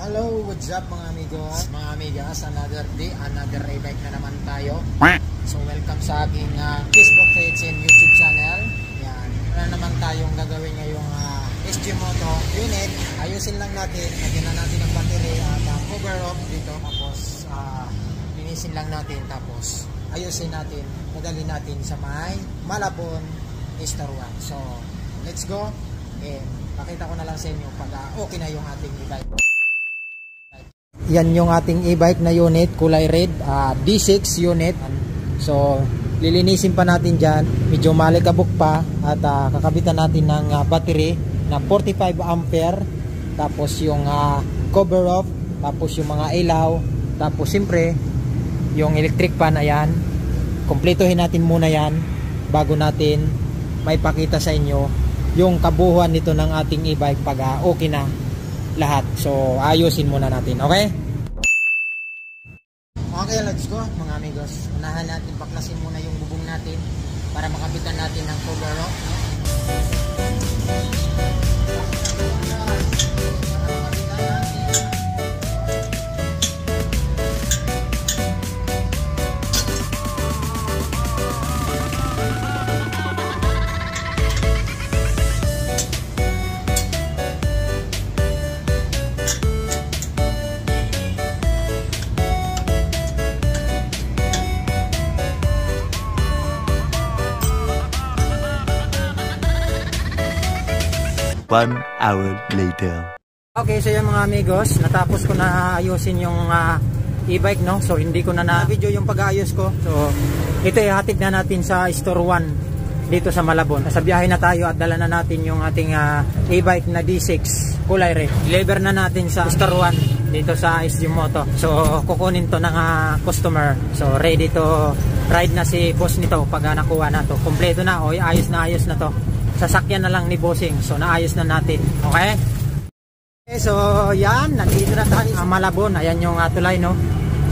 Hello, what's up mga amigos? Mga amigas, another day, another e-bike na naman tayo. So welcome sa aking Facebook page and YouTube channel. Yan, wala naman tayong gagawin ngayong SG Moto unit. Ayusin lang natin, lagyan na natin ang battery at cover off dito. Tapos linisin lang natin, tapos ayusin natin, madali natin sa may Malabon Star 1. So let's go, and pakita ko na lang sa inyo pag okay na yung ating e-bike. Yan yung ating e-bike na unit, kulay red, D6 unit. So lilinisin pa natin dyan, medyo malikabok pa. At kakabitan natin ng battery na 45 ampere. Tapos yung cover off, tapos yung mga ilaw, tapos siyempre yung electric fan. Ayan, kumpletuhin natin muna yan bago natin may pakita sa inyo yung kabuuan nito ng ating e-bike pag okay na lahat. So ayusin muna natin, okay? Okay, let's go mga amigos. Unahan natin, baklasin muna yung bubong natin para makabitan natin ng cover off. One hour later. Okay, so yung mga amigos, natapos ko na ayusin yung e-bike, no? So hindi ko na video yung pag-ayos ko. So ito ihatid na natin sa Store 1 dito sa Malabon. Sa biyahe na tayo at dala na natin yung ating e-bike na D6 kulay red. Deliver na natin sa Store 1 dito sa SG Moto. So kukunin to ng customer. So ready to ride na si boss nito pag nakuha na to. Kompleto na, o ayos na to. Sasakyan na lang ni bossing. So naayos na natin. Okay? So yan, nandito na tayo sa Malabon. Ayan yung tulay, no?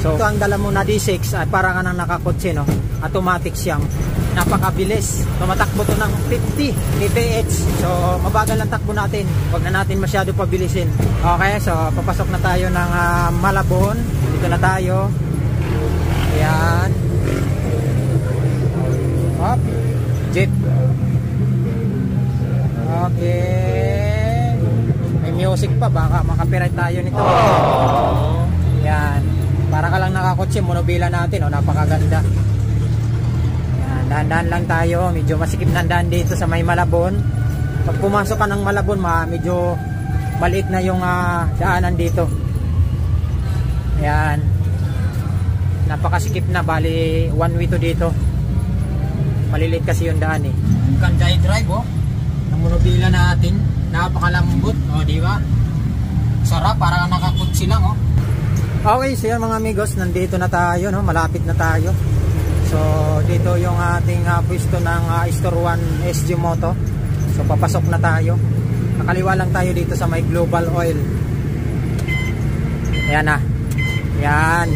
So ito ang dala mo na D6 at para ka nang nakakotse, no? Automatic siyang napakabilis. Tumatakbo to ng 50 kph. So mabagal ang takbo natin. Huwag na natin masyado pabilisin. Okay, so papasok na tayo ng Malabon. Dito na tayo. Ayan. Hop. Jeep. Okay. May music pa, baka makapiright tayo nito. Yan. Para ka lang nakakotse, monobila natin, oh, napakaganda. Yan, dahan-dahan lang tayo. Medyo masikip na daan dito sa may Malabon. Pag pumasok ka ng Malabon, medyo maliit na yung daanan dito. Yan. Napakasikip na, bali one way to dito. Maliliit kasi yung daan eh. Ganda i-drive, oh. Ang monobila natin, napakalambot, oh, di ba? Sarap, parang nakakutsi lang, oh. Okay, so yan mga amigos, nandito na tayo, no? Malapit na tayo. So dito yung ating pwesto ng Store 1 SG Moto. So papasok na tayo. Nakaliwa lang tayo dito sa may Global Oil. Ayan na. Yan.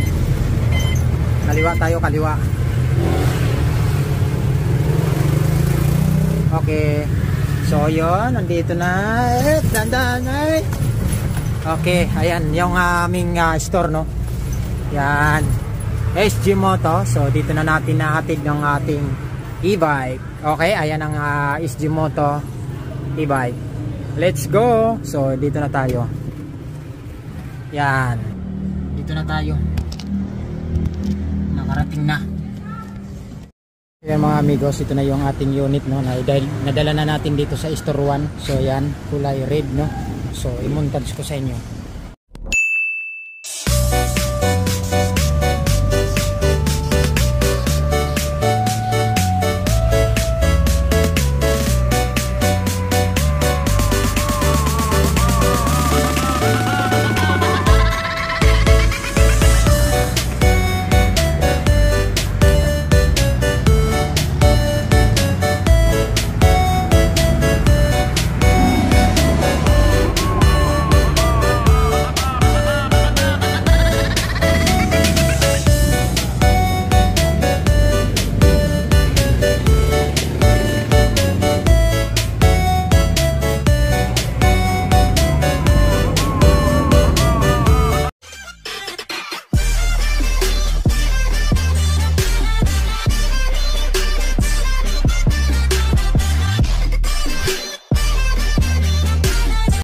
Kaliwa tayo, kaliwa. Okay. So yun, nandito na. Dandan ay. Okay, ayan yung aming store, no. Yan. SG Moto. So dito na natin nahatid ng ating e-bike. Okay, ayan ang SG Moto e-bike. Let's go. So dito na tayo. Yan. Dito na tayo. Nakarating na. Yan mga amigos, ito na yung ating unit, no, nadala na natin dito sa Store 1. So yan, kulay red, no. So i-montage ko sa inyo.